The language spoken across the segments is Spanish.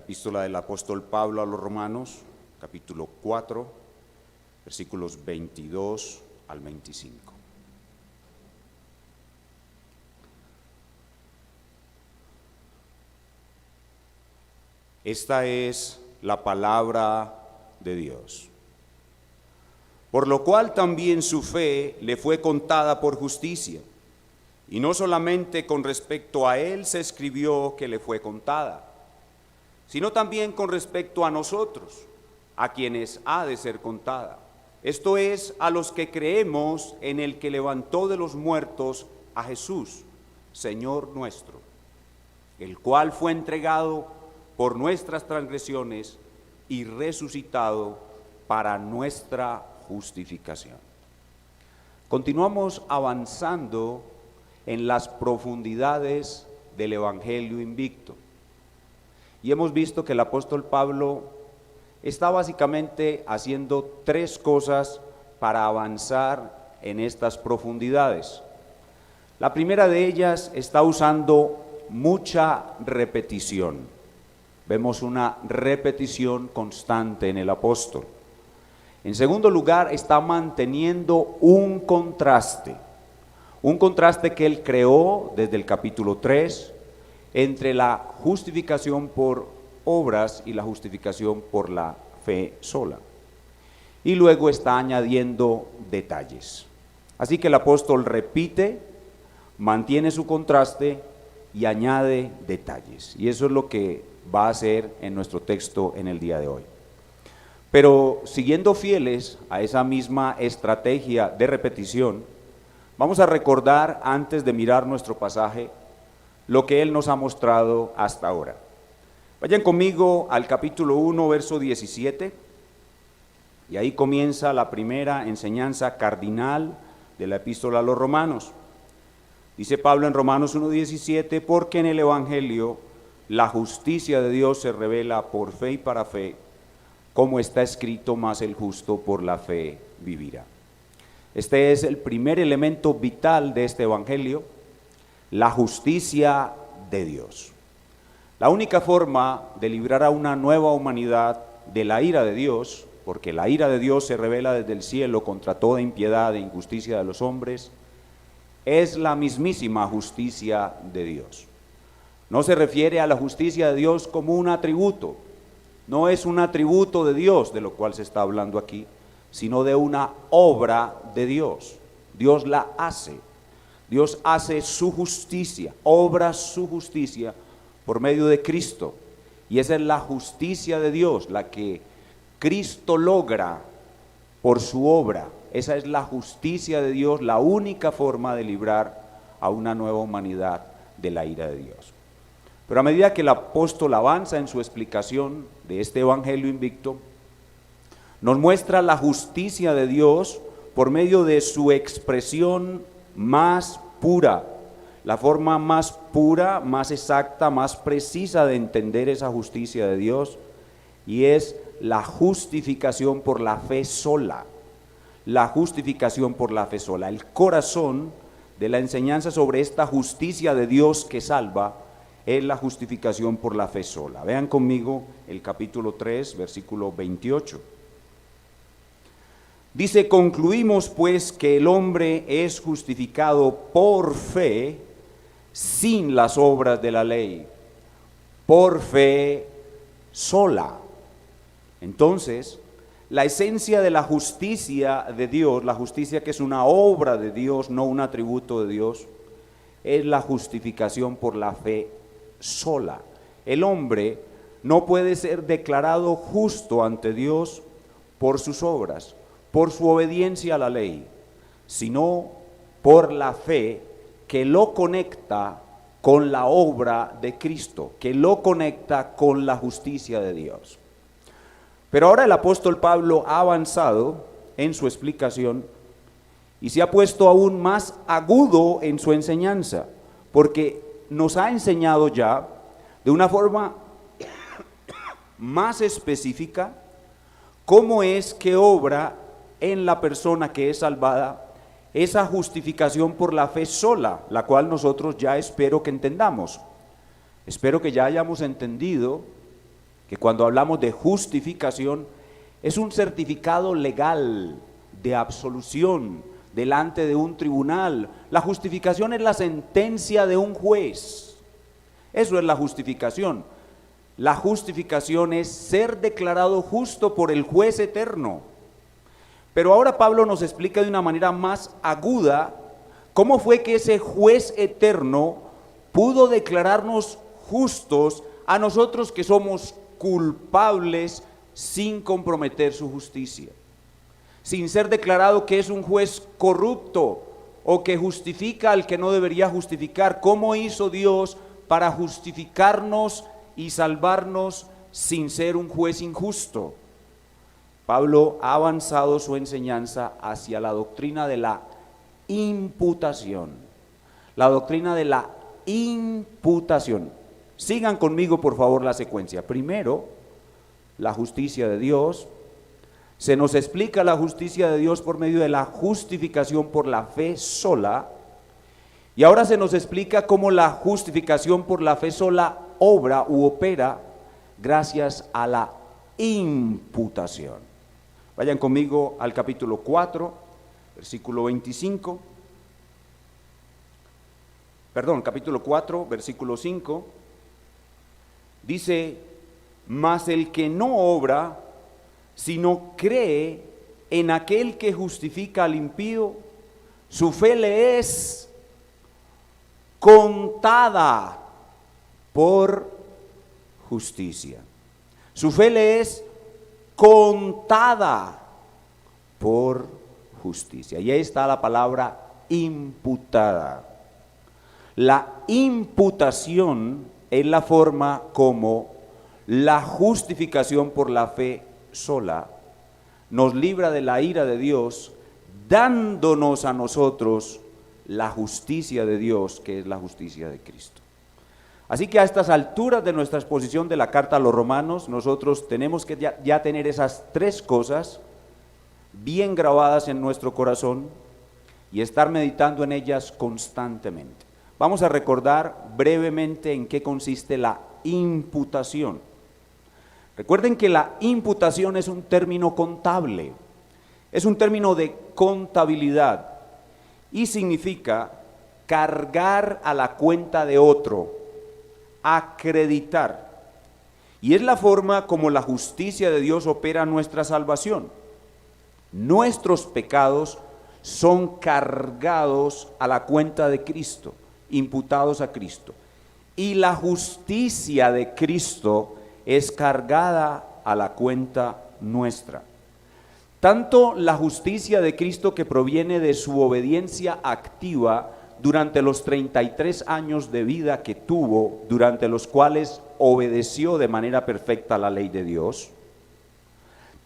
epístola del apóstol Pablo a los Romanos, capítulo 4, versículos 22 al 25. Esta es la palabra de Dios. Por lo cual también su fe le fue contada por justicia. Y no solamente con respecto a él se escribió que le fue contada, sino también con respecto a nosotros, a quienes ha de ser contada. Esto es, a los que creemos en el que levantó de los muertos a Jesús, Señor nuestro, el cual fue entregado por nuestras transgresiones y resucitado para nuestra justificación. Continuamos avanzando en las profundidades del Evangelio invicto. Y hemos visto que el apóstol Pablo está básicamente haciendo tres cosas para avanzar en estas profundidades. La primera de ellas está usando mucha repetición. Vemos una repetición constante en el apóstol. En segundo lugar, está manteniendo un contraste que él creó desde el capítulo 3 entre la justificación por obras y la justificación por la fe sola. Y luego está añadiendo detalles. Así que el apóstol repite, mantiene su contraste y añade detalles. Y eso es lo que va a hacer en nuestro texto en el día de hoy. Pero siguiendo fieles a esa misma estrategia de repetición, vamos a recordar antes de mirar nuestro pasaje lo que él nos ha mostrado hasta ahora. Vayan conmigo al capítulo 1, verso 17, y ahí comienza la primera enseñanza cardinal de la epístola a los Romanos. Dice Pablo en Romanos 1:17, porque en el Evangelio la justicia de Dios se revela por fe y para fe, como está escrito, mas el justo por la fe vivirá. Este es el primer elemento vital de este Evangelio, la justicia de Dios. La única forma de librar a una nueva humanidad de la ira de Dios, porque la ira de Dios se revela desde el cielo contra toda impiedad e injusticia de los hombres, es la mismísima justicia de Dios. No se refiere a la justicia de Dios como un atributo, no es un atributo de Dios de lo cual se está hablando aquí, sino de una obra de Dios. Dios la hace. Dios hace su justicia, obra su justicia por medio de Cristo. Y esa es la justicia de Dios, la que Cristo logra por su obra. Esa es la justicia de Dios, la única forma de librar a una nueva humanidad de la ira de Dios. Pero a medida que el apóstol avanza en su explicación de este evangelio invicto, nos muestra la justicia de Dios por medio de su expresión más pura, la forma más pura, más exacta, más precisa de entender esa justicia de Dios, y es la justificación por la fe sola. La justificación por la fe sola. El corazón de la enseñanza sobre esta justicia de Dios que salva es la justificación por la fe sola. Vean conmigo el capítulo 3, versículo 28. Dice, concluimos pues que el hombre es justificado por fe sin las obras de la ley, por fe sola. Entonces, la esencia de la justicia de Dios, la justicia que es una obra de Dios, no un atributo de Dios, es la justificación por la fe sola. El hombre no puede ser declarado justo ante Dios por sus obras, por su obediencia a la ley, sino por la fe que lo conecta con la obra de Cristo, que lo conecta con la justicia de Dios. Pero ahora el apóstol Pablo ha avanzado en su explicación y se ha puesto aún más agudo en su enseñanza, porque nos ha enseñado ya de una forma más específica cómo es que obra en la persona que es salvada esa justificación por la fe sola, la cual nosotros ya espero que entendamos. Espero que ya hayamos entendido que cuando hablamos de justificación es un certificado legal de absolución delante de un tribunal. La justificación es la sentencia de un juez. Eso es la justificación. La justificación es ser declarado justo por el juez eterno. Pero ahora Pablo nos explica de una manera más aguda cómo fue que ese juez eterno pudo declararnos justos a nosotros que somos culpables sin comprometer su justicia, sin ser declarado que es un juez corrupto o que justifica al que no debería justificar. ¿Cómo hizo Dios para justificarnos y salvarnos sin ser un juez injusto? Pablo ha avanzado su enseñanza hacia la doctrina de la imputación. La doctrina de la imputación. Sigan conmigo por favor la secuencia. Primero, la justicia de Dios. Se nos explica la justicia de Dios por medio de la justificación por la fe sola. Y ahora se nos explica cómo la justificación por la fe sola obra u opera gracias a la imputación. Vayan conmigo al capítulo 4, versículo 25. Perdón, capítulo 4, versículo 5. Dice: mas el que no obra, sino cree en aquel que justifica al impío, su fe le es contada por justicia. Su fe le es contada por justicia. Y ahí está la palabra imputada. La imputación es la forma como la justificación por la fe sola nos libra de la ira de Dios, dándonos a nosotros la justicia de Dios, que es la justicia de Cristo. Así que a estas alturas de nuestra exposición de la carta a los romanos, nosotros tenemos que ya tener esas tres cosas bien grabadas en nuestro corazón y estar meditando en ellas constantemente. Vamos a recordar brevemente en qué consiste la imputación. Recuerden que la imputación es un término contable, es un término de contabilidad y significa cargar a la cuenta de otro, acreditar. Y es la forma como la justicia de Dios opera nuestra salvación. Nuestros pecados son cargados a la cuenta de Cristo, imputados a Cristo. Y la justicia de Cristo es cargada a la cuenta nuestra. Tanto la justicia de Cristo que proviene de su obediencia activa durante los 33 años de vida que tuvo, durante los cuales obedeció de manera perfecta la ley de Dios,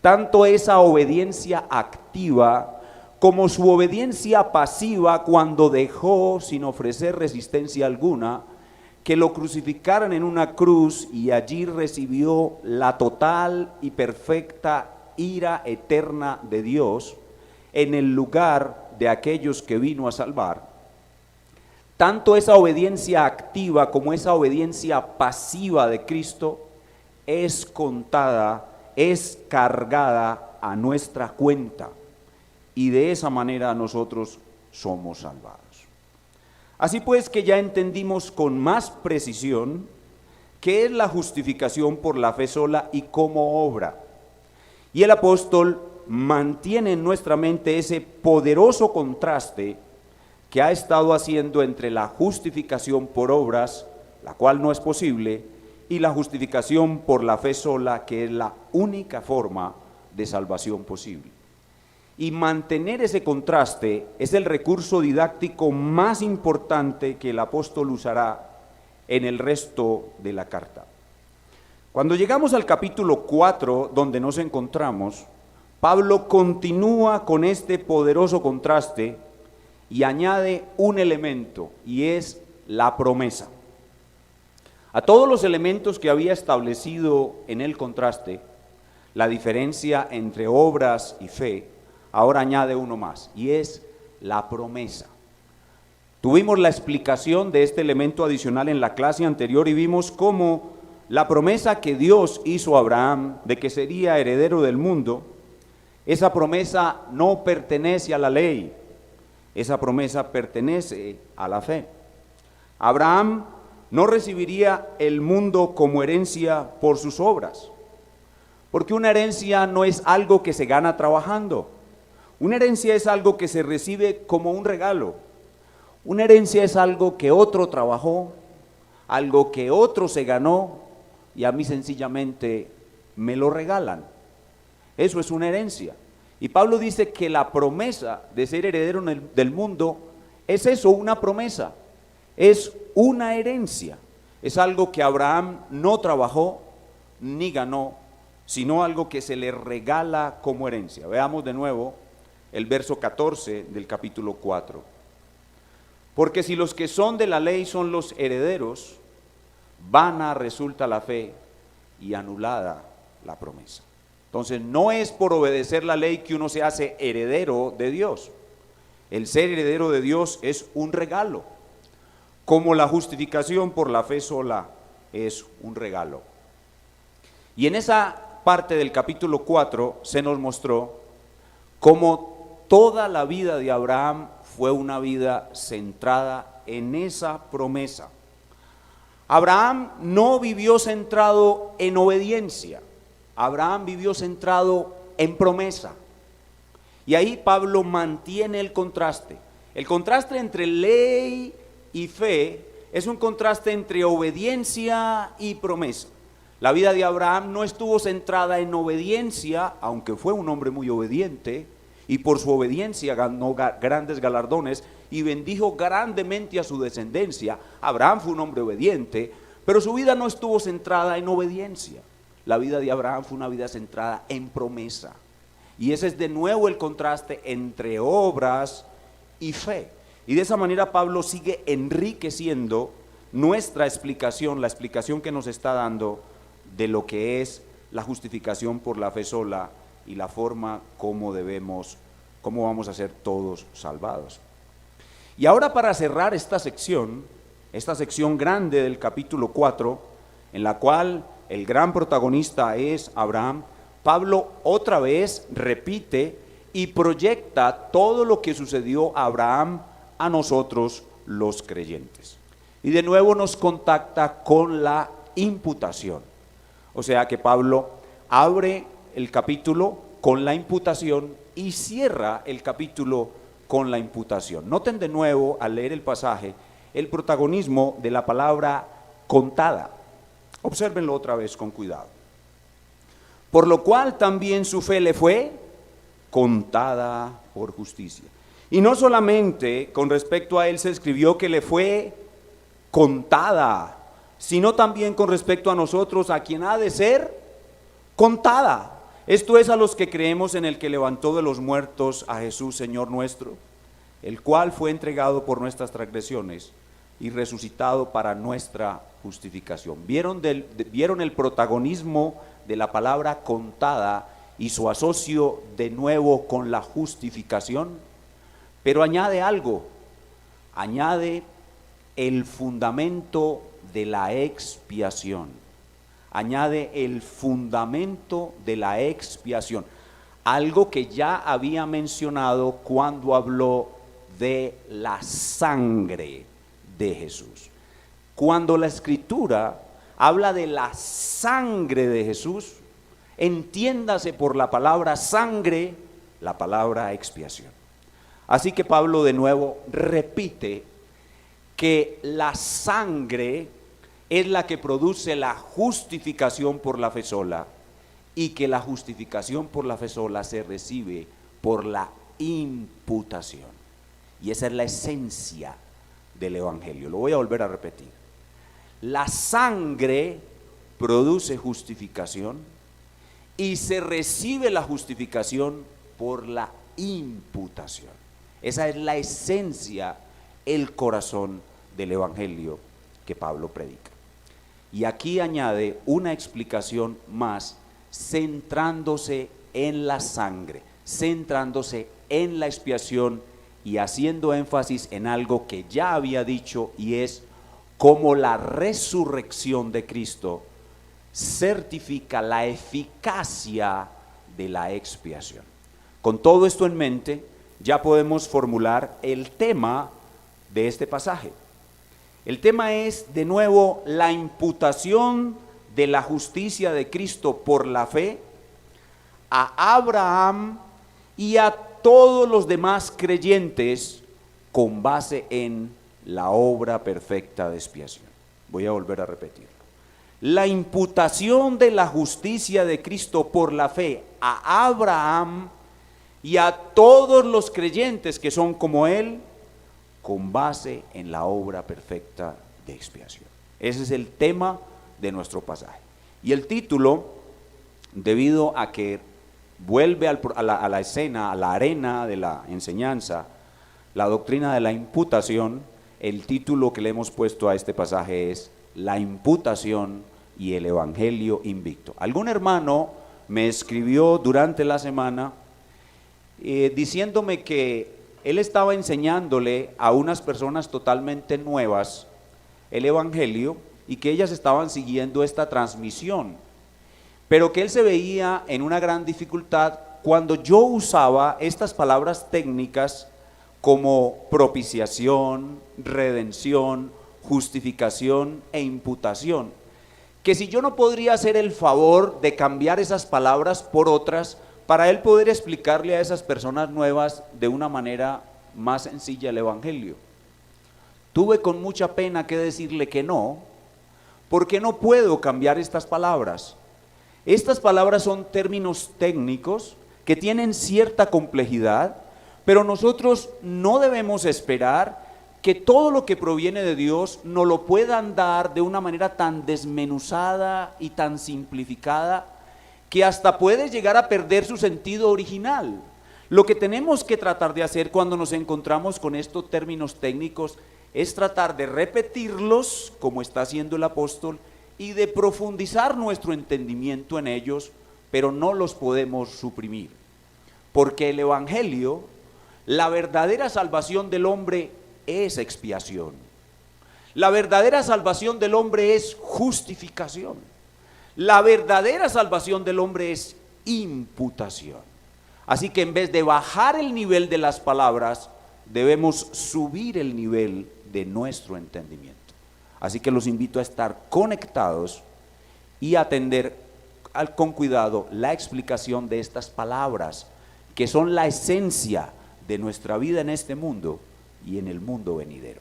tanto esa obediencia activa como su obediencia pasiva cuando dejó sin ofrecer resistencia alguna que lo crucificaran en una cruz y allí recibió la total y perfecta ira eterna de Dios en el lugar de aquellos que vino a salvar. Tanto esa obediencia activa como esa obediencia pasiva de Cristo es contada, es cargada a nuestra cuenta y de esa manera nosotros somos salvados. Así pues que ya entendimos con más precisión qué es la justificación por la fe sola y cómo obra. Y el apóstol mantiene en nuestra mente ese poderoso contraste que ha estado haciendo entre la justificación por obras, la cual no es posible, y la justificación por la fe sola, que es la única forma de salvación posible. Y mantener ese contraste es el recurso didáctico más importante que el apóstol usará en el resto de la carta. Cuando llegamos al capítulo 4, donde nos encontramos, Pablo continúa con este poderoso contraste y añade un elemento, y es la promesa. A todos los elementos que había establecido en el contraste, la diferencia entre obras y fe, ahora añade uno más, y es la promesa. Tuvimos la explicación de este elemento adicional en la clase anterior y vimos cómo la promesa que Dios hizo a Abraham de que sería heredero del mundo, esa promesa no pertenece a la ley, esa promesa pertenece a la fe. Abraham no recibiría el mundo como herencia por sus obras, porque una herencia no es algo que se gana trabajando. Una herencia es algo que se recibe como un regalo. Una herencia es algo que otro trabajó, algo que otro se ganó y a mí sencillamente me lo regalan. Eso es una herencia. Y Pablo dice que la promesa de ser heredero del mundo es eso, una promesa. Es una herencia. Es algo que Abraham no trabajó ni ganó, sino algo que se le regala como herencia. Veamos de nuevo el verso 14 del capítulo 4. Porque si los que son de la ley son los herederos, vana resulta la fe y anulada la promesa. Entonces no es por obedecer la ley que uno se hace heredero de Dios. El ser heredero de Dios es un regalo, como la justificación por la fe sola es un regalo. Y en esa parte del capítulo 4 se nos mostró cómo toda la vida de Abraham fue una vida centrada en esa promesa. Abraham no vivió centrado en obediencia, Abraham vivió centrado en promesa. Y ahí Pablo mantiene el contraste entre ley y fe es un contraste entre obediencia y promesa. La vida de Abraham no estuvo centrada en obediencia, aunque fue un hombre muy obediente, y por su obediencia ganó grandes galardones y bendijo grandemente a su descendencia. Abraham fue un hombre obediente, pero su vida no estuvo centrada en obediencia. La vida de Abraham fue una vida centrada en promesa. Y ese es de nuevo el contraste entre obras y fe. Y de esa manera Pablo sigue enriqueciendo nuestra explicación, la explicación que nos está dando de lo que es la justificación por la fe sola y la forma cómo vamos a ser todos salvados. Y ahora, para cerrar esta sección grande del capítulo 4, en la cual el gran protagonista es Abraham, Pablo otra vez repite y proyecta todo lo que sucedió a Abraham a nosotros los creyentes. Y de nuevo nos contacta con la imputación. O sea que Pablo abre el capítulo con la imputación y cierra el capítulo con la imputación. Noten de nuevo al leer el pasaje el protagonismo de la palabra contada. Obsérvenlo otra vez con cuidado. Por lo cual también su fe le fue contada por justicia. Y no solamente con respecto a él se escribió que le fue contada, sino también con respecto a nosotros, a quien ha de ser contada. Esto es a los que creemos en el que levantó de los muertos a Jesús, Señor nuestro, el cual fue entregado por nuestras transgresiones y resucitado para nuestra justificación. ¿Vieron el protagonismo de la palabra contada y su asocio de nuevo con la justificación? Pero añade algo, añade el fundamento de la expiación. Añade el fundamento de la expiación, algo que ya había mencionado cuando habló de la sangre de Jesús. Cuando la Escritura habla de la sangre de Jesús, entiéndase por la palabra sangre, la palabra expiación. Así que Pablo de nuevo repite que la sangre es la que produce la justificación por la fe sola y que la justificación por la fe sola se recibe por la imputación. Y esa es la esencia del Evangelio. Lo voy a volver a repetir. La sangre produce justificación y se recibe la justificación por la imputación. Esa es la esencia, el corazón del Evangelio que Pablo predica. Y aquí añade una explicación más, centrándose en la sangre, centrándose en la expiación y haciendo énfasis en algo que ya había dicho, y es cómo la resurrección de Cristo certifica la eficacia de la expiación. Con todo esto en mente, ya podemos formular el tema de este pasaje. El tema es, de nuevo, la imputación de la justicia de Cristo por la fe a Abraham y a todos los demás creyentes con base en la obra perfecta de expiación. Voy a volver a repetirlo. La imputación de la justicia de Cristo por la fe a Abraham y a todos los creyentes que son como él, con base en la obra perfecta de expiación. Ese es el tema de nuestro pasaje. Y el título, debido a que vuelve a la escena, a la arena de la enseñanza, la doctrina de la imputación, el título que le hemos puesto a este pasaje es La imputación y el evangelio invicto. Algún hermano me escribió durante la semana diciéndome que él estaba enseñándole a unas personas totalmente nuevas el evangelio y que ellas estaban siguiendo esta transmisión, pero que él se veía en una gran dificultad cuando yo usaba estas palabras técnicas como propiciación, redención, justificación e imputación, que si yo no podría hacer el favor de cambiar esas palabras por otras para él poder explicarle a esas personas nuevas de una manera más sencilla el evangelio. Tuve con mucha pena que decirle que no, porque no puedo cambiar estas palabras. Estas palabras son términos técnicos que tienen cierta complejidad, pero nosotros no debemos esperar que todo lo que proviene de Dios nos lo puedan dar de una manera tan desmenuzada y tan simplificada que hasta puede llegar a perder su sentido original. Lo que tenemos que tratar de hacer cuando nos encontramos con estos términos técnicos es tratar de repetirlos como está haciendo el apóstol y de profundizar nuestro entendimiento en ellos, pero no los podemos suprimir, porque el evangelio, la verdadera salvación del hombre es expiación. La verdadera salvación del hombre es justificación. La verdadera salvación del hombre es imputación. Así que en vez de bajar el nivel de las palabras, debemos subir el nivel de nuestro entendimiento. Así que los invito a estar conectados y atender con cuidado la explicación de estas palabras, que son la esencia de nuestra vida en este mundo y en el mundo venidero.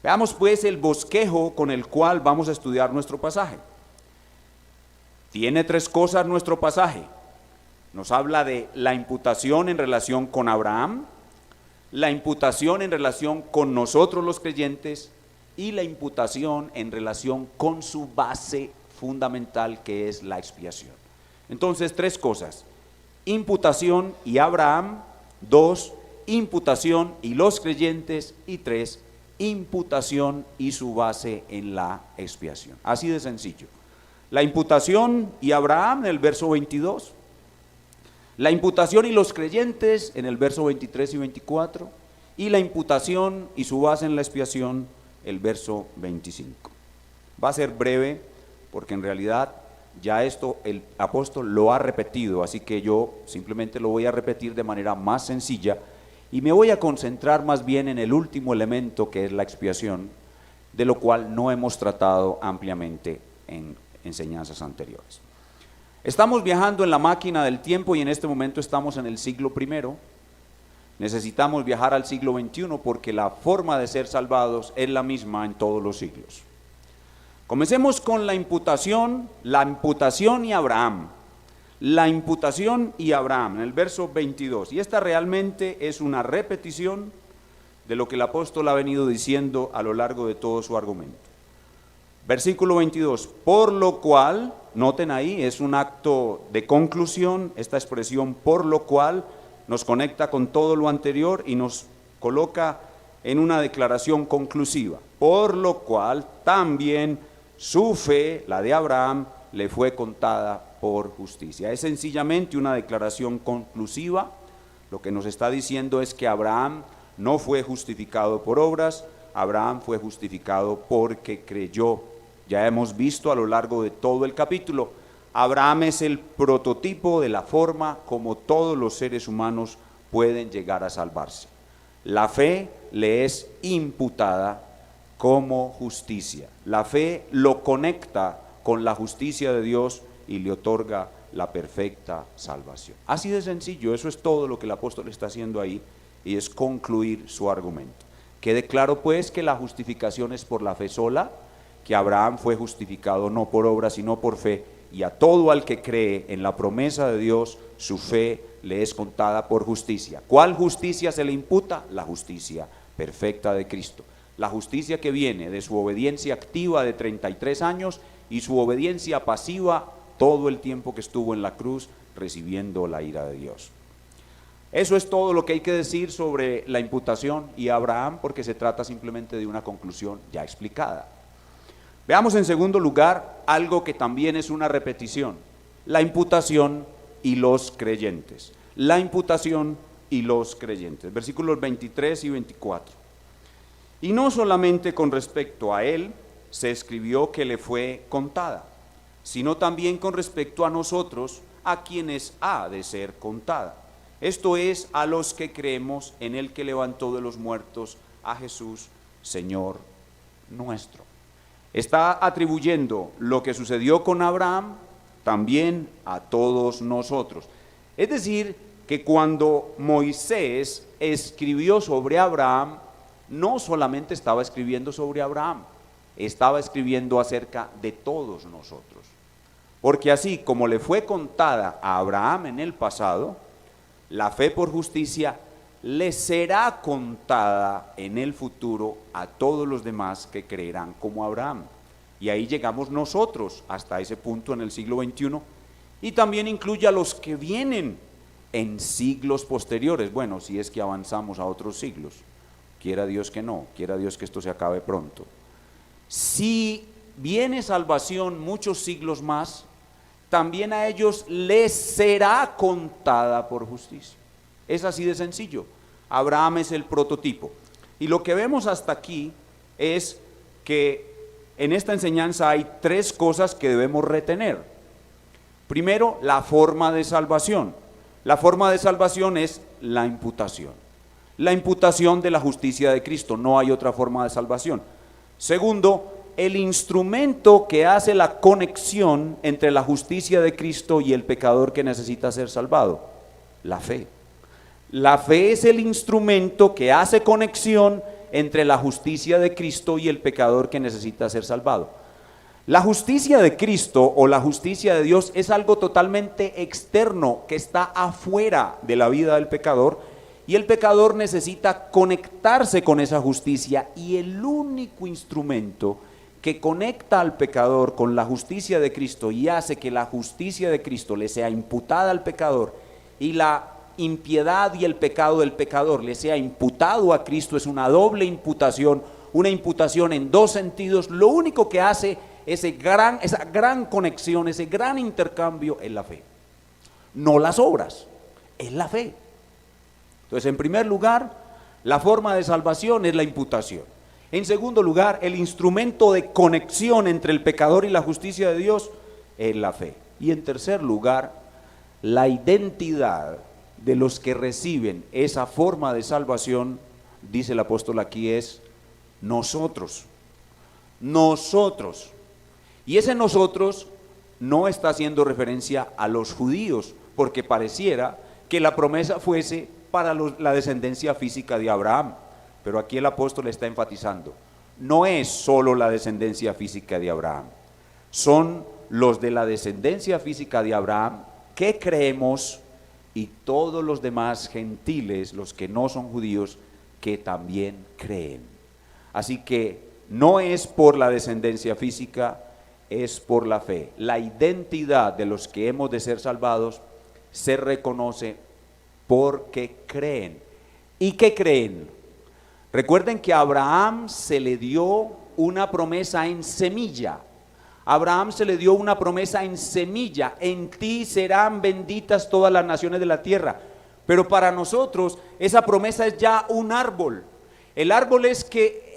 Veamos pues el bosquejo con el cual vamos a estudiar nuestro pasaje. Tiene tres cosas nuestro pasaje. Nos habla de la imputación en relación con Abraham, la imputación en relación con nosotros los creyentes y la imputación en relación con su base fundamental, que es la expiación. Entonces, tres cosas: imputación y Abraham; dos, imputación y los creyentes; y tres, imputación y su base en la expiación. Así de sencillo. La imputación y Abraham en el verso 22, la imputación y los creyentes en el verso 23 y 24, y la imputación y su base en la expiación, el verso 25. Va a ser breve porque en realidad ya esto el apóstol lo ha repetido, así que yo simplemente lo voy a repetir de manera más sencilla y me voy a concentrar más bien en el último elemento, que es la expiación, de lo cual no hemos tratado ampliamente en enseñanzas anteriores. Estamos viajando en la máquina del tiempo y en este momento estamos en el siglo I. Necesitamos viajar al siglo XXI porque la forma de ser salvados es la misma en todos los siglos. Comencemos con la imputación y Abraham. La imputación y Abraham, en el verso 22. Y esta realmente es una repetición de lo que el apóstol ha venido diciendo a lo largo de todo su argumento. Versículo 22, por lo cual, noten ahí, es un acto de conclusión. Esta expresión por lo cual nos conecta con todo lo anterior y nos coloca en una declaración conclusiva. Por lo cual también su fe, la de Abraham, le fue contada por justicia. Es sencillamente una declaración conclusiva. Lo que nos está diciendo es que Abraham no fue justificado por obras, Abraham fue justificado porque creyó Ya hemos visto a lo largo de todo el capítulo, Abraham es el prototipo de la forma como todos los seres humanos pueden llegar a salvarse. La fe le es imputada como justicia. La fe lo conecta con la justicia de Dios y le otorga la perfecta salvación. Así de sencillo, eso es todo lo que el apóstol está haciendo ahí, y es concluir su argumento. Quede claro pues que la justificación es por la fe sola, que Abraham fue justificado no por obras sino por fe, y a todo al que cree en la promesa de Dios, su fe le es contada por justicia. ¿Cuál justicia se le imputa? La justicia perfecta de Cristo. La justicia que viene de su obediencia activa de 33 años y su obediencia pasiva todo el tiempo que estuvo en la cruz recibiendo la ira de Dios. Eso es todo lo que hay que decir sobre la imputación y Abraham, porque se trata simplemente de una conclusión ya explicada. Veamos en segundo lugar algo que también es una repetición: la imputación y los creyentes. La imputación y los creyentes. Versículos 23 y 24. Y no solamente con respecto a él se escribió que le fue contada, sino también con respecto a nosotros, a quienes ha de ser contada. Esto es, a los que creemos en el que levantó de los muertos a Jesús, Señor nuestro. Está atribuyendo lo que sucedió con Abraham también a todos nosotros. Es decir, que cuando Moisés escribió sobre Abraham, no solamente estaba escribiendo sobre Abraham, estaba escribiendo acerca de todos nosotros. Porque así como le fue contada a Abraham en el pasado, la fe por justicia le será contada en el futuro a todos los demás que creerán como Abraham. Y ahí llegamos nosotros hasta ese punto en el siglo XXI, y también incluye a los que vienen en siglos posteriores. Bueno, si es que avanzamos a otros siglos, quiera Dios que no, quiera Dios que esto se acabe pronto. Si viene salvación muchos siglos más, también a ellos les será contada por justicia. Es así de sencillo. Abraham es el prototipo. Y lo que vemos hasta aquí es que en esta enseñanza hay tres cosas que debemos retener. Primero, la forma de salvación. La forma de salvación es la imputación. La imputación de la justicia de Cristo, no hay otra forma de salvación. Segundo, el instrumento que hace la conexión entre la justicia de Cristo y el pecador que necesita ser salvado, la fe. La fe es el instrumento que hace conexión entre la justicia de Cristo y el pecador que necesita ser salvado. La justicia de Cristo o la justicia de Dios es algo totalmente externo que está afuera de la vida del pecador, y el pecador necesita conectarse con esa justicia, y el único instrumento que conecta al pecador con la justicia de Cristo y hace que la justicia de Cristo le sea imputada al pecador y la impiedad y el pecado del pecador le sea imputado a Cristo, es una doble imputación, una imputación en dos sentidos. Lo único que hace esa gran conexión, ese gran intercambio es la fe, no las obras, es la fe. Entonces, en primer lugar, la forma de salvación es la imputación. En segundo lugar, el instrumento de conexión entre el pecador y la justicia de Dios es la fe. Y en tercer lugar, la identidad de los que reciben esa forma de salvación, dice el apóstol aquí, es nosotros. Nosotros. Y ese nosotros no está haciendo referencia a los judíos, porque pareciera que la promesa fuese para la descendencia física de Abraham. Pero aquí el apóstol está enfatizando, no es solo la descendencia física de Abraham, son los de la descendencia física de Abraham que creemos, y todos los demás gentiles, los que no son judíos, que también creen. Así que no es por la descendencia física, es por la fe. La identidad de los que hemos de ser salvados se reconoce porque creen. ¿Y qué creen? Recuerden que a Abraham se le dio una promesa en semilla. Abraham se le dio una promesa en semilla: en ti serán benditas todas las naciones de la tierra. Pero para nosotros esa promesa es ya un árbol. El árbol es que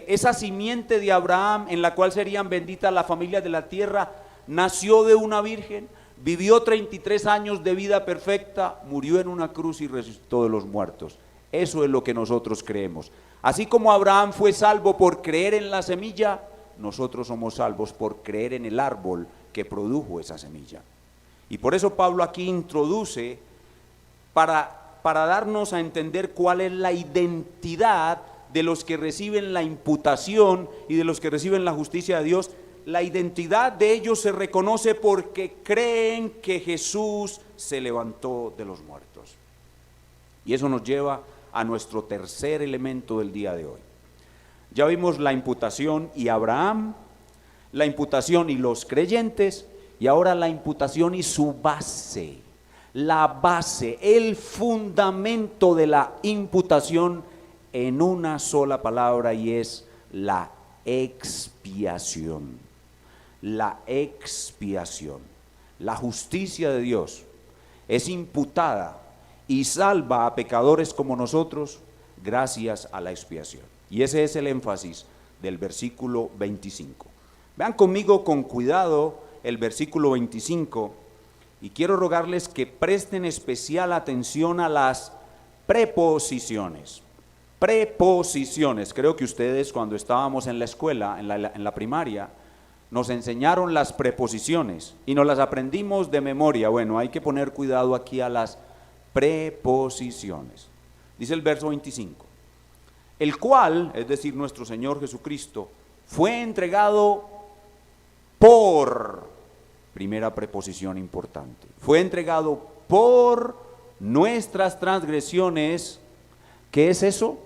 esa simiente de Abraham, en la cual serían benditas las familias de la tierra, nació de una virgen, vivió 33 años de vida perfecta, murió en una cruz y resucitó de los muertos. Eso es lo que nosotros creemos. Así como Abraham fue salvo por creer en la semilla, nosotros somos salvos por creer en el árbol que produjo esa semilla. Y por eso Pablo aquí introduce para darnos a entender cuál es la identidad de los que reciben la imputación y de los que reciben la justicia de Dios. La identidad de ellos se reconoce porque creen que Jesús se levantó de los muertos. Y eso nos lleva a nuestro tercer elemento del día de hoy. Ya vimos la imputación y Abraham, la imputación y los creyentes, y ahora la imputación y su base. La base, el fundamento de la imputación en una sola palabra, y es la expiación. La expiación. La justicia de Dios es imputada y salva a pecadores como nosotros gracias a la expiación. Y ese es el énfasis del versículo 25. Vean conmigo con cuidado el versículo 25 y quiero rogarles que presten especial atención a las preposiciones. Preposiciones. Creo que ustedes cuando estábamos en la escuela, en la primaria, nos enseñaron las preposiciones y nos las aprendimos de memoria. Bueno, hay que poner cuidado aquí a las preposiciones. Dice el verso 25, el cual, es decir, nuestro Señor Jesucristo, fue entregado por, primera preposición importante, fue entregado por nuestras transgresiones. ¿Qué es eso?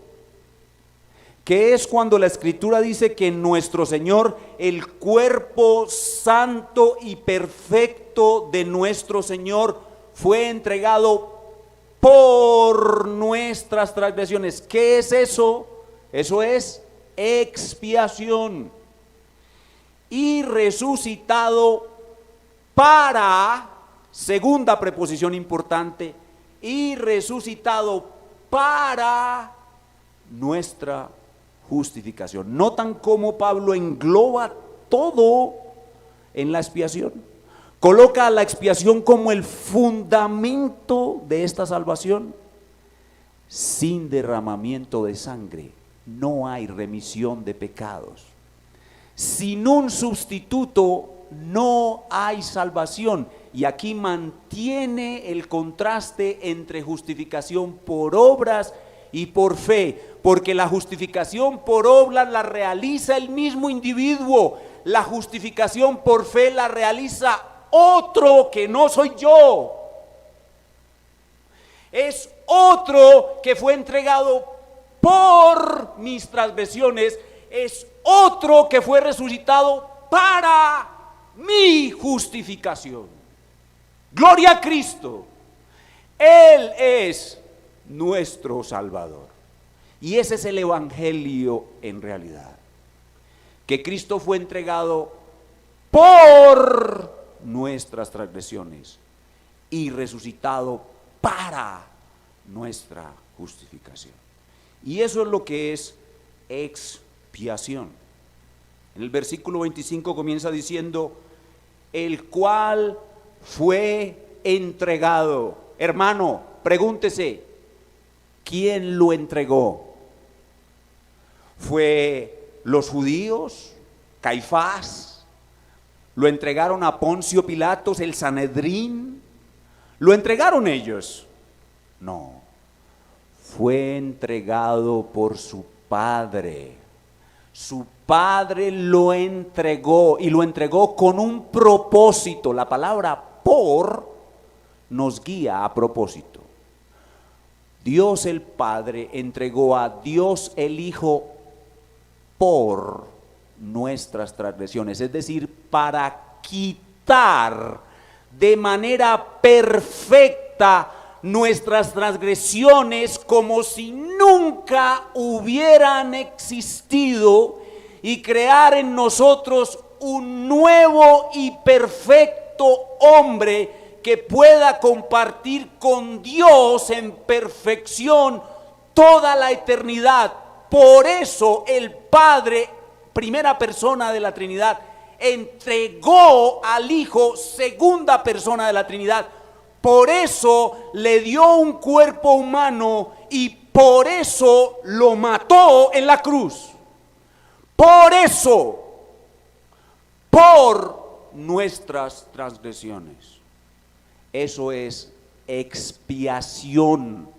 ¿Qué es cuando la Escritura dice que nuestro Señor, el cuerpo santo y perfecto de nuestro Señor, fue entregado por nuestras transgresiones? ¿Qué es eso? Eso es expiación. Y resucitado para, segunda preposición importante, y resucitado para nuestra justificación. Notan cómo Pablo engloba todo en la expiación. Coloca a la expiación como el fundamento de esta salvación. Sin derramamiento de sangre no hay remisión de pecados. Sin un sustituto no hay salvación. Y aquí mantiene el contraste entre justificación por obras y por fe, porque la justificación por obras la realiza el mismo individuo, la justificación por fe la realiza otro que no soy yo. Es otro que fue entregado por mis transgresiones, es otro que fue resucitado para mi justificación. Gloria a Cristo. Él es nuestro Salvador. Y ese es el evangelio en realidad. Que Cristo fue entregado por nuestras transgresiones y resucitado para nuestra justificación. Y eso es lo que es expiación. En el versículo 25 comienza diciendo, el cual fue entregado. Hermano, pregúntese, ¿quién lo entregó? ¿Fue los judíos? ¿Caifás? ¿Lo entregaron a Poncio Pilatos, el Sanedrín? ¿Lo entregaron ellos? No, fue entregado por su Padre. Su Padre lo entregó y lo entregó con un propósito. La palabra por nos guía a propósito. Dios el Padre entregó a Dios el Hijo por nuestras transgresiones, es decir, para quitar de manera perfecta nuestras transgresiones como si nunca hubieran existido y crear en nosotros un nuevo y perfecto hombre que pueda compartir con Dios en perfección toda la eternidad. Por eso el Padre, primera persona de la Trinidad, entregó al Hijo, segunda persona de la Trinidad. Por eso le dio un cuerpo humano y por eso lo mató en la cruz. Por eso, por nuestras transgresiones. Eso es expiación.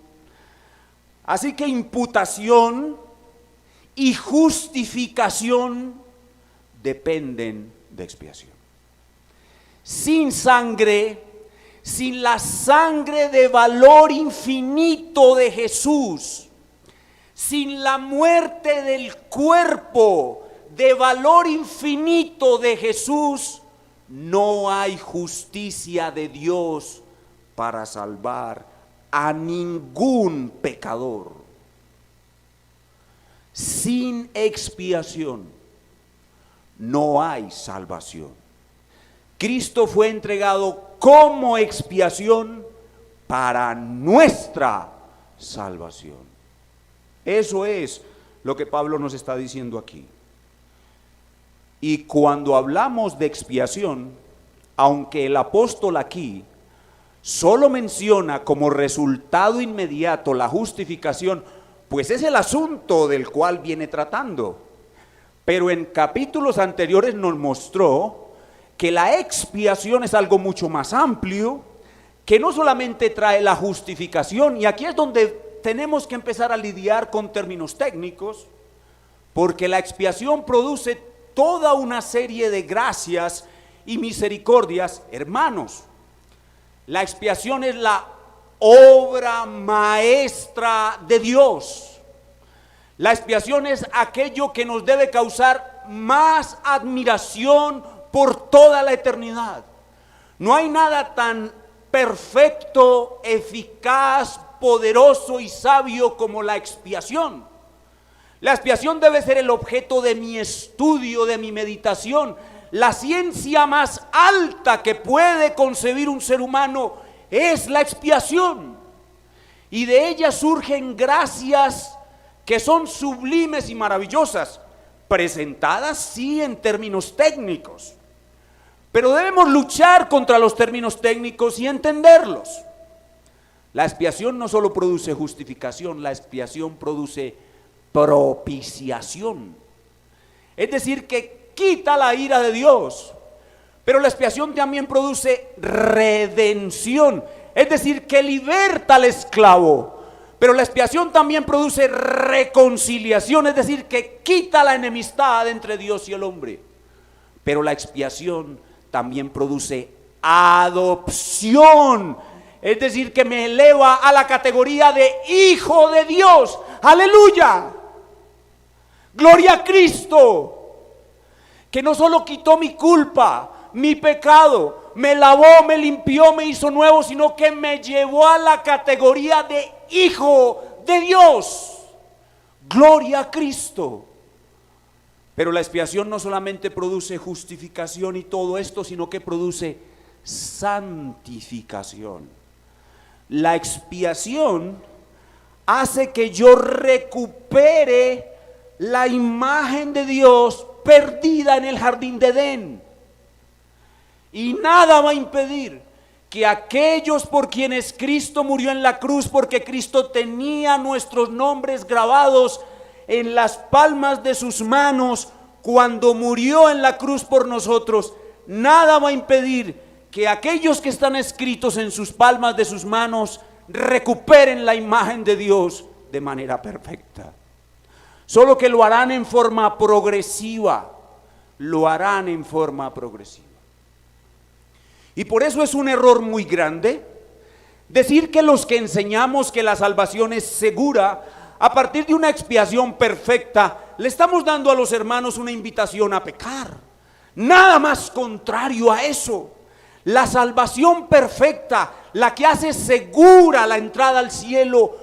Así que imputación y justificación dependen de expiación. Sin sangre, sin la sangre de valor infinito de Jesús, sin la muerte del cuerpo de valor infinito de Jesús, no hay justicia de Dios para salvar a ningún pecador. Sin expiación no hay salvación. Cristo fue entregado como expiación para nuestra salvación. Eso es lo que Pablo nos está diciendo aquí. Y cuando hablamos de expiación, aunque el apóstol aquí solo menciona como resultado inmediato la justificación, pues es el asunto del cual viene tratando. Pero en capítulos anteriores nos mostró que la expiación es algo mucho más amplio, que no solamente trae la justificación, y aquí es donde tenemos que empezar a lidiar con términos técnicos, porque la expiación produce toda una serie de gracias y misericordias. Hermanos, la expiación es la obra maestra de Dios. La expiación es aquello que nos debe causar más admiración por toda la eternidad. No hay nada tan perfecto, eficaz, poderoso y sabio como la expiación. La expiación debe ser el objeto de mi estudio, de mi meditación. La ciencia más alta que puede concebir un ser humano es la expiación. Y de ella surgen gracias que son sublimes y maravillosas, presentadas sí en términos técnicos. Pero debemos luchar contra los términos técnicos y entenderlos. La expiación no solo produce justificación, la expiación produce propiciación. Es decir, que quita la ira de Dios. Pero la expiación también produce redención. Es decir, que liberta al esclavo. Pero la expiación también produce reconciliación. Es decir, que quita la enemistad entre Dios y el hombre. Pero la expiación también produce adopción. Es decir, que me eleva a la categoría de hijo de Dios. ¡Aleluya! ¡Gloria a Cristo! Que no solo quitó mi culpa, mi pecado, me lavó, me limpió, me hizo nuevo, sino que me llevó a la categoría de hijo de Dios. ¡Gloria a Cristo! Pero la expiación no solamente produce justificación y todo esto, sino que produce santificación. La expiación hace que yo recupere la imagen de Dios perdida en el jardín de Edén. Y nada va a impedir que aquellos por quienes Cristo murió en la cruz, porque Cristo tenía nuestros nombres grabados en las palmas de sus manos cuando murió en la cruz por nosotros, nada va a impedir que aquellos que están escritos en sus palmas de sus manos recuperen la imagen de Dios de manera perfecta. Solo que lo harán en forma progresiva, lo harán en forma progresiva. Y por eso es un error muy grande decir que los que enseñamos que la salvación es segura a partir de una expiación perfecta, le estamos dando a los hermanos una invitación a pecar. Nada más contrario a eso. La salvación perfecta, la que hace segura la entrada al cielo,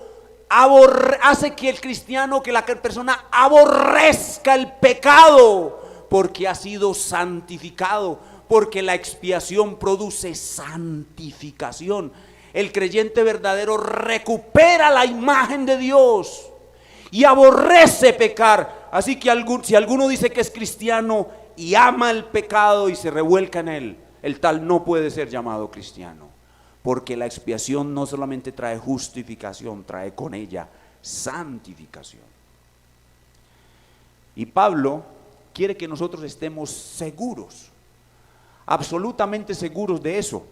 hace que el cristiano, que la persona aborrezca el pecado, porque ha sido santificado, porque la expiación produce santificación. El creyente verdadero recupera la imagen de Dios y aborrece pecar. Así que si alguno dice que es cristiano y ama el pecado y se revuelca en él, el tal no puede ser llamado cristiano. Porque la expiación no solamente trae justificación, trae con ella santificación. Y Pablo quiere que nosotros estemos seguros, absolutamente seguros de eso.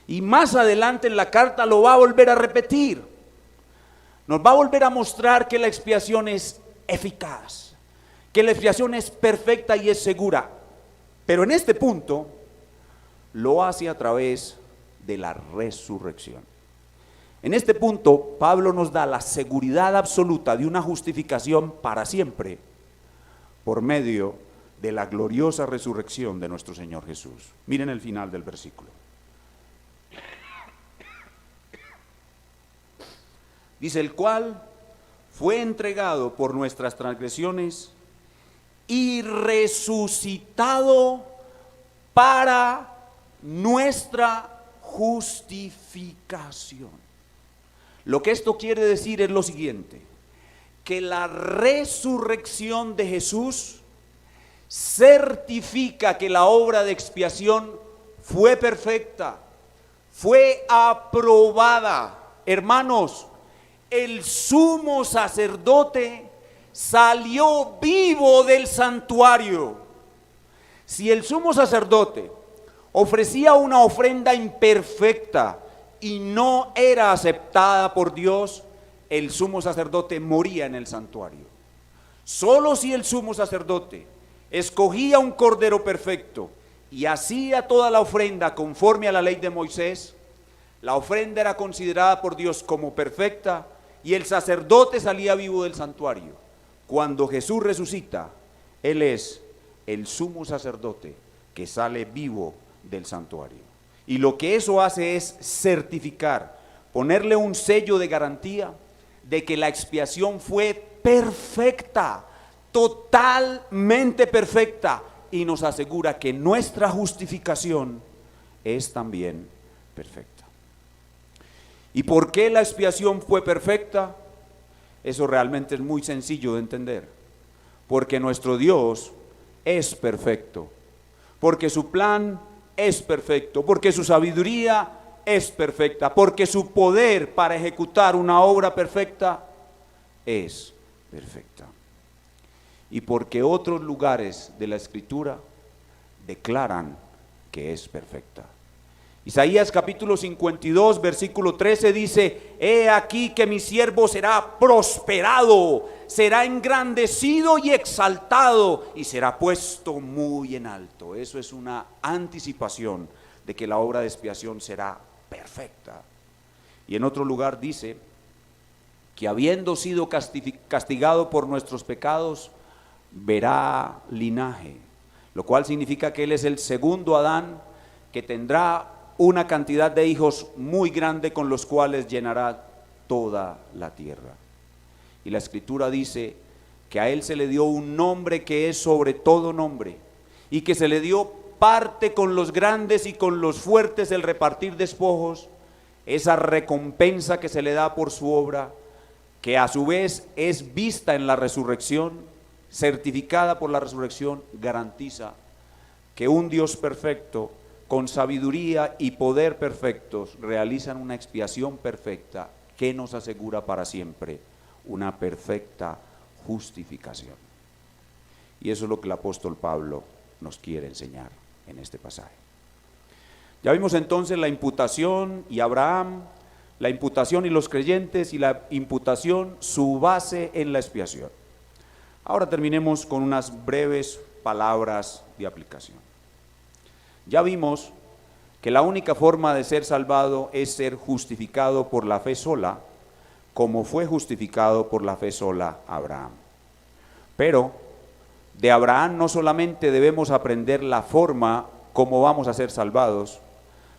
Y más adelante en la carta lo va a volver a repetir. Nos va a volver a mostrar que la expiación es eficaz, que la expiación es perfecta y es segura. Pero en este punto lo hace a través de la resurrección. En este punto Pablo nos da la seguridad absoluta de una justificación para siempre por medio de la gloriosa resurrección de nuestro Señor Jesús. Miren el final del versículo. Dice, el cual fue entregado por nuestras transgresiones y resucitado para nuestra justificación. Lo que esto quiere decir es lo siguiente: que la resurrección de Jesús certifica que la obra de expiación fue perfecta, fue aprobada. Hermanos, el sumo sacerdote salió vivo del santuario. Si el sumo sacerdote ofrecía una ofrenda imperfecta y no era aceptada por Dios, el sumo sacerdote moría en el santuario. Solo si el sumo sacerdote escogía un cordero perfecto y hacía toda la ofrenda conforme a la ley de Moisés, la ofrenda era considerada por Dios como perfecta y el sacerdote salía vivo del santuario. Cuando Jesús resucita, Él es el sumo sacerdote que sale vivo del santuario. Y lo que eso hace es certificar, ponerle un sello de garantía de que la expiación fue perfecta, totalmente perfecta, y nos asegura que nuestra justificación es también perfecta. ¿Y por qué la expiación fue perfecta? Eso realmente es muy sencillo de entender. Porque nuestro Dios es perfecto, porque su plan es perfecto, porque su sabiduría es perfecta, porque su poder para ejecutar una obra perfecta es perfecta. Y porque otros lugares de la Escritura declaran que es perfecta. Isaías capítulo 52 versículo 13 dice: he aquí que mi siervo será prosperado, será engrandecido y exaltado, y será puesto muy en alto. Eso es una anticipación de que la obra de expiación será perfecta. Y en otro lugar dice que habiendo sido castigado por nuestros pecados, verá linaje, lo cual significa que Él es el segundo Adán, que tendrá una cantidad de hijos muy grande con los cuales llenará toda la tierra. Y la Escritura dice que a Él se le dio un nombre que es sobre todo nombre, y que se le dio parte con los grandes y con los fuertes el repartir despojos, esa recompensa que se le da por su obra, que a su vez es vista en la resurrección, certificada por la resurrección, garantiza que un Dios perfecto, con sabiduría y poder perfectos, realizan una expiación perfecta que nos asegura para siempre una perfecta justificación. Y eso es lo que el apóstol Pablo nos quiere enseñar en este pasaje. Ya vimos entonces la imputación y Abraham, la imputación y los creyentes, y la imputación, su base en la expiación. Ahora terminemos con unas breves palabras de aplicación. Ya vimos que la única forma de ser salvado es ser justificado por la fe sola, como fue justificado por la fe sola Abraham. Pero de Abraham no solamente debemos aprender la forma como vamos a ser salvados,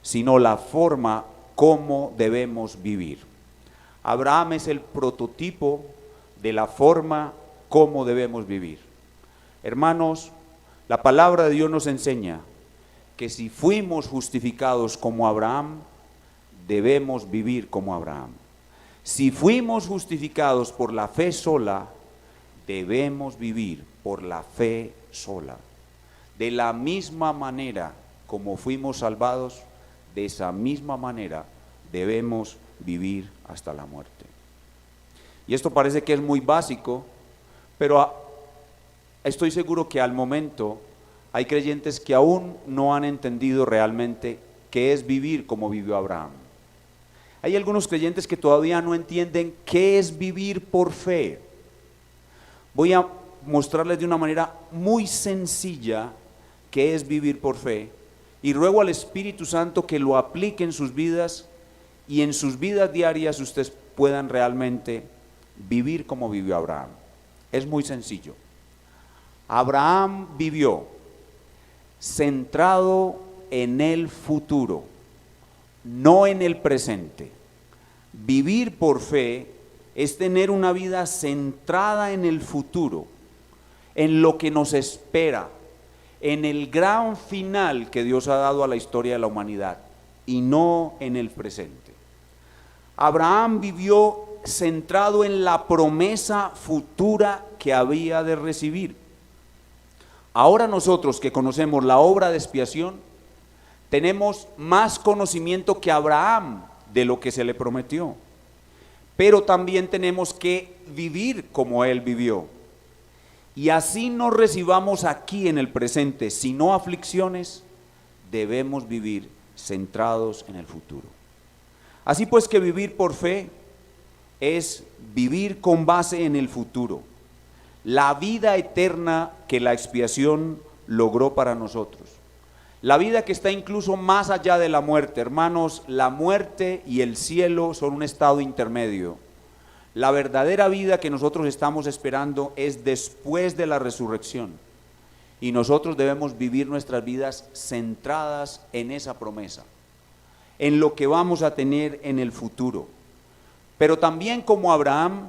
sino la forma como debemos vivir. Abraham es el prototipo de la forma como debemos vivir. Hermanos, la palabra de Dios nos enseña que si fuimos justificados como Abraham, debemos vivir como Abraham. Si fuimos justificados por la fe sola, debemos vivir por la fe sola. De la misma manera como fuimos salvados, de esa misma manera debemos vivir hasta la muerte. Y esto parece que es muy básico, pero estoy seguro que al momento hay creyentes que aún no han entendido realmente qué es vivir como vivió Abraham. Hay algunos creyentes que todavía no entienden qué es vivir por fe. Voy a mostrarles de una manera muy sencilla qué es vivir por fe, y ruego al Espíritu Santo que lo aplique en sus vidas, y en sus vidas diarias ustedes puedan realmente vivir como vivió Abraham. Es muy sencillo. Abraham vivió centrado en el futuro, no en el presente. Vivir por fe es tener una vida centrada en el futuro, en lo que nos espera, en el gran final que Dios ha dado a la historia de la humanidad, y no en el presente. Abraham vivió centrado en la promesa futura que había de recibir. Ahora nosotros que conocemos la obra de expiación, tenemos más conocimiento que Abraham de lo que se le prometió, pero también tenemos que vivir como él vivió, y así no recibamos aquí en el presente sino aflicciones, debemos vivir centrados en el futuro. Así pues que vivir por fe es vivir con base en el futuro, la vida eterna que la expiación logró para nosotros, la vida que está incluso más allá de la muerte. Hermanos, la muerte y el cielo son un estado intermedio. La verdadera vida que nosotros estamos esperando es después de la resurrección, y nosotros debemos vivir nuestras vidas centradas en esa promesa, en lo que vamos a tener en el futuro. Pero también, como Abraham,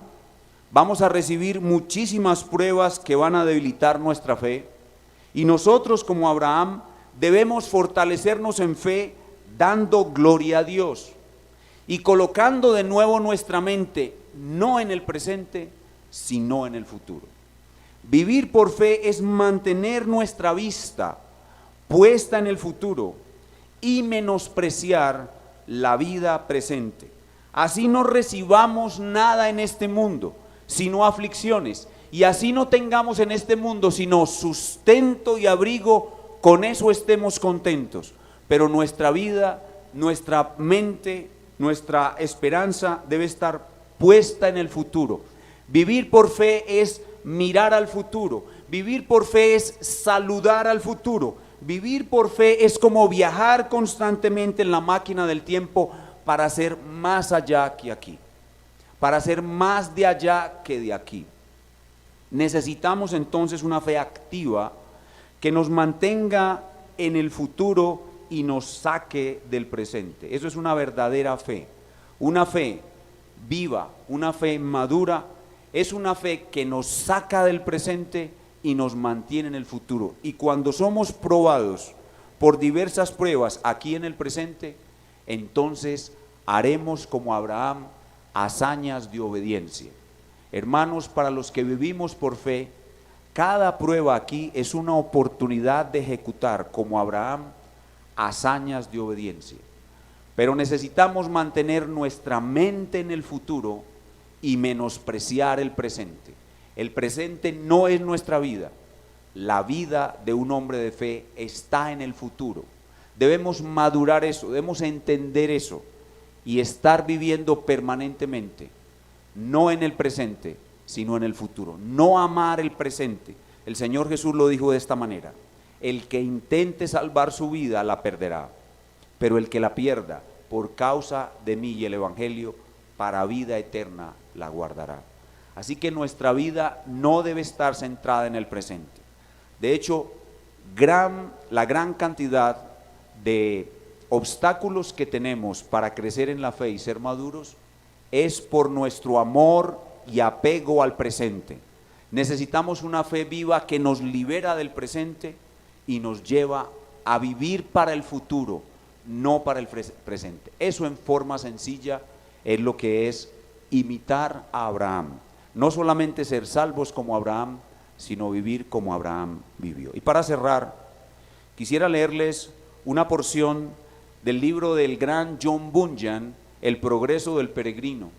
vamos a recibir muchísimas pruebas que van a debilitar nuestra fe, y nosotros, como Abraham, debemos fortalecernos en fe dando gloria a Dios y colocando de nuevo nuestra mente no en el presente, sino en el futuro. Vivir por fe es mantener nuestra vista puesta en el futuro y menospreciar la vida presente. Así no recibamos nada en este mundo, sino aflicciones, y así no tengamos en este mundo sino sustento y abrigo, con eso estemos contentos. Pero nuestra vida, nuestra mente, nuestra esperanza debe estar puesta en el futuro. Vivir por fe es mirar al futuro. Vivir por fe es saludar al futuro. Vivir por fe es como viajar constantemente en la máquina del tiempo para ser más allá que aquí, para ser más de allá que de aquí. Necesitamos entonces una fe activa que nos mantenga en el futuro y nos saque del presente. Eso es una verdadera fe. Una fe viva, una fe madura, es una fe que nos saca del presente y nos mantiene en el futuro. Y cuando somos probados por diversas pruebas aquí en el presente, entonces haremos como Abraham hazañas de obediencia. Hermanos, para los que vivimos por fe, cada prueba aquí es una oportunidad de ejecutar como Abraham hazañas de obediencia. Pero necesitamos mantener nuestra mente en el futuro y menospreciar el presente. El presente no es nuestra vida. La vida de un hombre de fe está en el futuro. Debemos madurar eso, debemos entender eso y estar viviendo permanentemente, no en el presente, sino en el futuro. No amar el presente. El Señor Jesús lo dijo de esta manera: el que intente salvar su vida la perderá, pero el que la pierda por causa de mí y el Evangelio, para vida eterna la guardará. Así que nuestra vida no debe estar centrada en el presente. De hecho, la gran cantidad de obstáculos que tenemos para crecer en la fe y ser maduros es por nuestro amor y apego al presente. Necesitamos una fe viva que nos libera del presente y nos lleva a vivir para el futuro, no para el presente. Eso, en forma sencilla, es lo que es imitar a Abraham. no solamente ser salvos como Abraham, sino vivir como Abraham vivió. Y para cerrar, quisiera leerles una porción del libro del gran John Bunyan, El progreso del peregrino,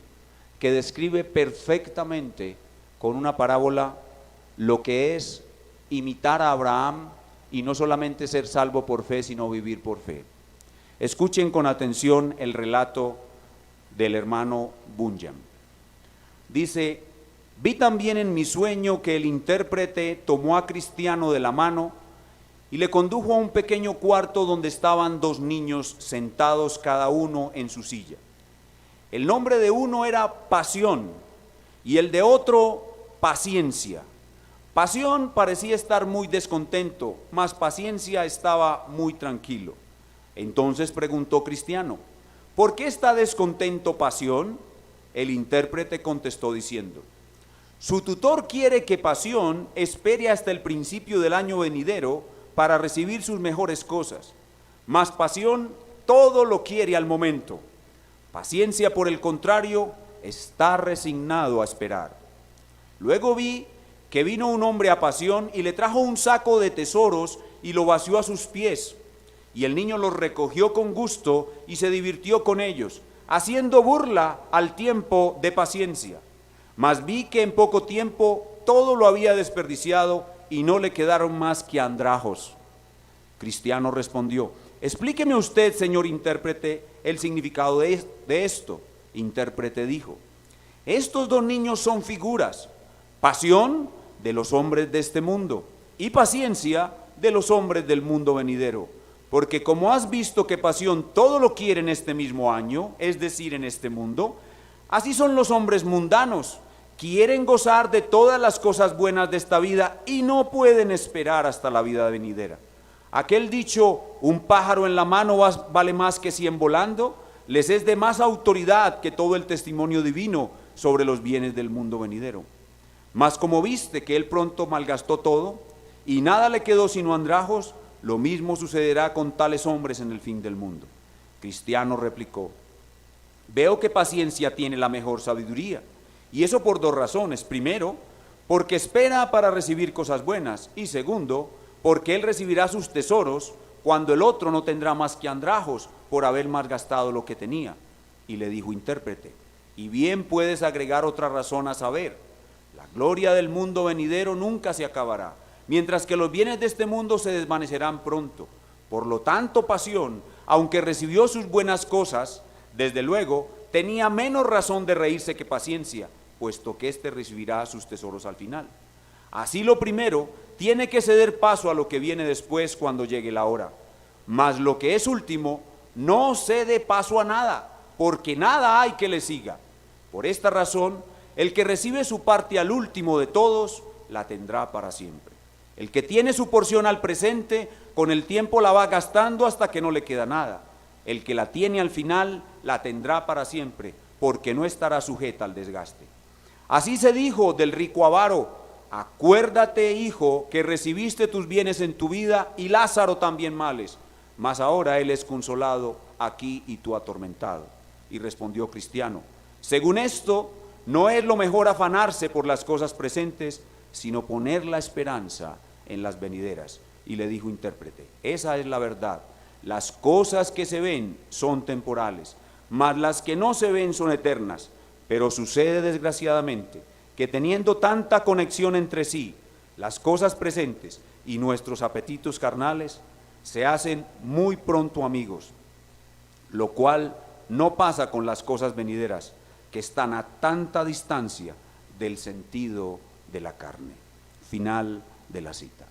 que describe perfectamente con una parábola lo que es imitar a Abraham y no solamente ser salvo por fe, sino vivir por fe. Escuchen con atención el relato del hermano Bunyan. Dice: vi también en mi sueño que el intérprete tomó a Cristiano de la mano y le condujo a un pequeño cuarto donde estaban dos niños sentados cada uno en su silla. El nombre de uno era Pasión y el de otro Paciencia. Pasión parecía estar muy descontento, mas Paciencia estaba muy tranquilo. Entonces preguntó Cristiano: ¿por qué está descontento Pasión? El intérprete contestó diciendo: su tutor quiere que Pasión espere hasta el principio del año venidero para recibir sus mejores cosas, mas Pasión todo lo quiere al momento. Paciencia, por el contrario, está resignado a esperar. Luego vi que vino un hombre a Pasión y le trajo un saco de tesoros y lo vació a sus pies. Y el niño los recogió con gusto y se divirtió con ellos, haciendo burla al tiempo de Paciencia. Mas vi que en poco tiempo todo lo había desperdiciado y no le quedaron más que andrajos. Cristiano respondió: explíqueme usted, señor intérprete, el significado de esto. Intérprete dijo: estos dos niños son figuras, Pasión de los hombres de este mundo y Paciencia de los hombres del mundo venidero. Porque como has visto que Pasión todo lo quiere en este mismo año, es decir, en este mundo, así son los hombres mundanos, quieren gozar de todas las cosas buenas de esta vida y no pueden esperar hasta la vida venidera. Aquel dicho, un pájaro en la mano vale más que 100 volando, les es de más autoridad que todo el testimonio divino sobre los bienes del mundo venidero. Mas como viste que él pronto malgastó todo y nada le quedó sino andrajos, lo mismo sucederá con tales hombres en el fin del mundo. Cristiano replicó: veo que Paciencia tiene la mejor sabiduría, y eso por dos razones. Primero, porque espera para recibir cosas buenas, y segundo, porque él recibirá sus tesoros cuando el otro no tendrá más que andrajos por haber malgastado lo que tenía. Y le dijo intérprete: y bien puedes agregar otra razón a saber, la gloria del mundo venidero nunca se acabará, mientras que los bienes de este mundo se desvanecerán pronto. Por lo tanto, Pasión, aunque recibió sus buenas cosas, desde luego tenía menos razón de reírse que Paciencia, puesto que éste recibirá sus tesoros al final. Así lo primero tiene que ceder paso a lo que viene después cuando llegue la hora, mas lo que es último no cede paso a nada, porque nada hay que le siga. Por esta razón, el que recibe su parte al último de todos, la tendrá para siempre. El que tiene su porción al presente, con el tiempo la va gastando hasta que no le queda nada. El que la tiene al final, la tendrá para siempre, porque no estará sujeta al desgaste. Así se dijo del rico avaro: acuérdate, hijo, que recibiste tus bienes en tu vida, y Lázaro también males, mas ahora él es consolado aquí y tú atormentado. Y respondió Cristiano: según esto, no es lo mejor afanarse por las cosas presentes, sino poner la esperanza en las venideras. Y le dijo intérprete: esa es la verdad, las cosas que se ven son temporales, mas las que no se ven son eternas. Pero sucede desgraciadamente que teniendo tanta conexión entre sí, las cosas presentes y nuestros apetitos carnales, se hacen muy pronto amigos, lo cual no pasa con las cosas venideras, que están a tanta distancia del sentido de la carne. Final de la cita.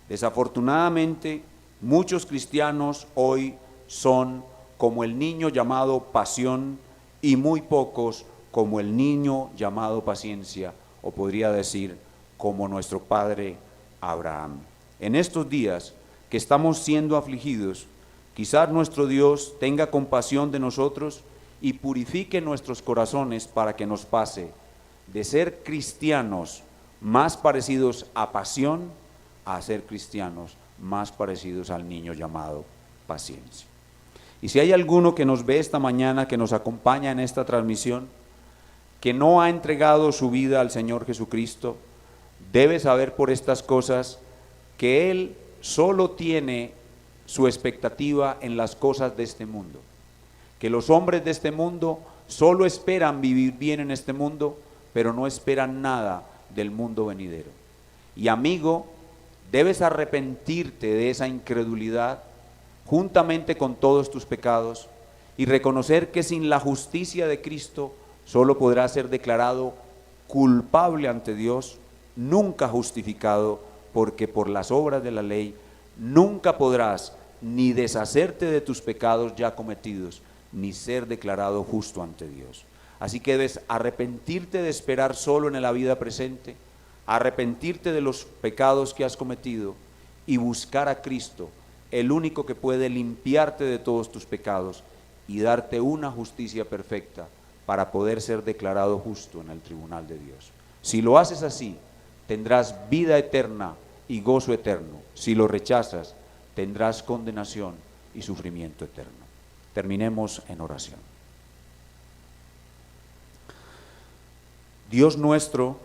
Desafortunadamente, muchos cristianos hoy son como el niño llamado Pasión y muy pocos como el niño llamado Paciencia, o podría decir como nuestro padre Abraham. En estos días que estamos siendo afligidos, quizás nuestro Dios tenga compasión de nosotros y purifique nuestros corazones para que nos pase de ser cristianos más parecidos a Pasión a ser cristianos más parecidos al niño llamado Paciencia. Y si hay alguno que nos ve esta mañana, que nos acompaña en esta transmisión, que no ha entregado su vida al Señor Jesucristo, debe saber por estas cosas que él solo tiene su expectativa en las cosas de este mundo, que los hombres de este mundo solo esperan vivir bien en este mundo, pero no esperan nada del mundo venidero. Y amigo, debes arrepentirte de esa incredulidad juntamente con todos tus pecados y reconocer que sin la justicia de Cristo solo podrás ser declarado culpable ante Dios, nunca justificado, porque por las obras de la ley nunca podrás ni deshacerte de tus pecados ya cometidos, ni ser declarado justo ante Dios. Así que debes arrepentirte de esperar solo en la vida presente, arrepentirte de los pecados que has cometido y buscar a Cristo, el único que puede limpiarte de todos tus pecados y darte una justicia perfecta para poder ser declarado justo en el tribunal de Dios. Si lo haces así, tendrás vida eterna y gozo eterno. Si lo rechazas, tendrás condenación y sufrimiento eterno. Terminemos en oración. Dios nuestro,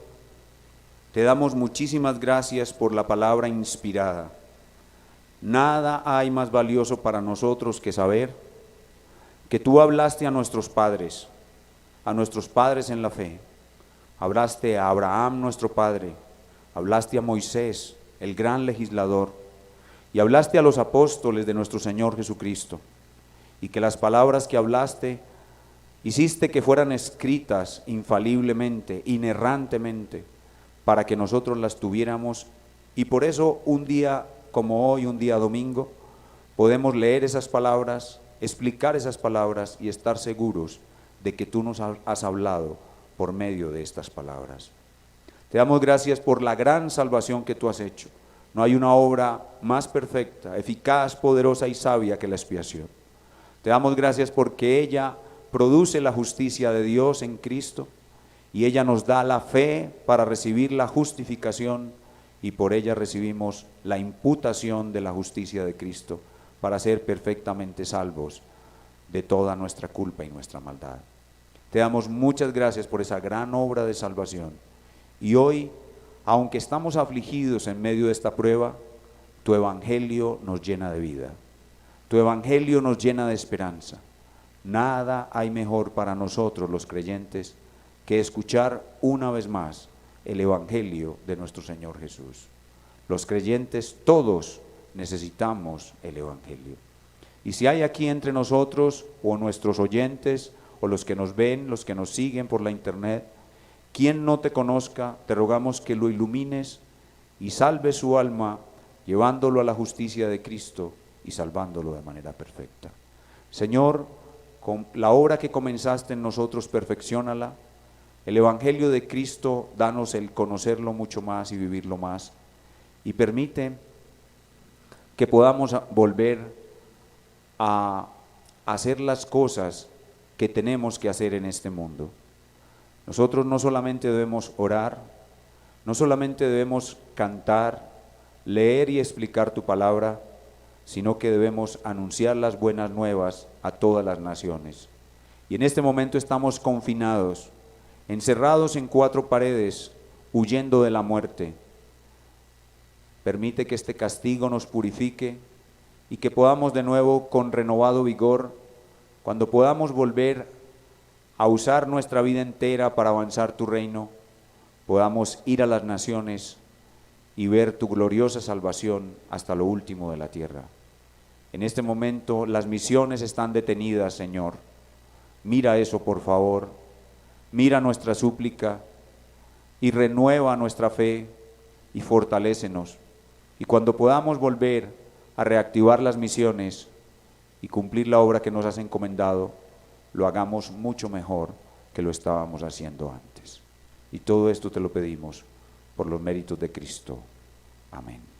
te damos muchísimas gracias por la palabra inspirada. Nada hay más valioso para nosotros que saber que tú hablaste a nuestros padres en la fe. Hablaste a Abraham, nuestro padre, hablaste a Moisés, el gran legislador, y hablaste a los apóstoles de nuestro Señor Jesucristo, y que las palabras que hablaste hiciste que fueran escritas infaliblemente, inerrantemente, para que nosotros las tuviéramos, y por eso un día como hoy, un día domingo, podemos leer esas palabras, explicar esas palabras y estar seguros de que tú nos has hablado por medio de estas palabras. Te damos gracias por la gran salvación que tú has hecho. No hay una obra más perfecta, eficaz, poderosa y sabia que la expiación. Te damos gracias porque ella produce la justicia de Dios en Cristo y ella nos da la fe para recibir la justificación y por ella recibimos la imputación de la justicia de Cristo para ser perfectamente salvos de toda nuestra culpa y nuestra maldad. Te damos muchas gracias por esa gran obra de salvación y hoy, aunque estamos afligidos en medio de esta prueba, tu evangelio nos llena de vida, tu evangelio nos llena de esperanza. Nada hay mejor para nosotros los creyentes que escuchar una vez más el evangelio de nuestro Señor Jesús. Los creyentes todos necesitamos el evangelio. Y si hay aquí entre nosotros o nuestros oyentes o los que nos ven, los que nos siguen por la internet, quien no te conozca, te rogamos que lo ilumines y salves su alma llevándolo a la justicia de Cristo y salvándolo de manera perfecta. Señor, con la obra que comenzaste en nosotros, perfecciónala. El evangelio de Cristo, danos el conocerlo mucho más y vivirlo más. Y permite que podamos volver a hacer las cosas que tenemos que hacer en este mundo. Nosotros no solamente debemos orar, no solamente debemos cantar, leer y explicar tu palabra, sino que debemos anunciar las buenas nuevas a todas las naciones. Y en este momento estamos confinados, encerrados en 4 paredes, huyendo de la muerte. Permite que este castigo nos purifique y que podamos de nuevo con renovado vigor, cuando podamos volver a usar nuestra vida entera para avanzar tu reino, podamos ir a las naciones y ver tu gloriosa salvación hasta lo último de la tierra. En este momento las misiones están detenidas, Señor. Mira eso, por favor. Mira nuestra súplica y renueva nuestra fe y fortalécenos. Y cuando podamos volver a reactivar las misiones y cumplir la obra que nos has encomendado, lo hagamos mucho mejor que lo estábamos haciendo antes. Y todo esto te lo pedimos por los méritos de Cristo. Amén.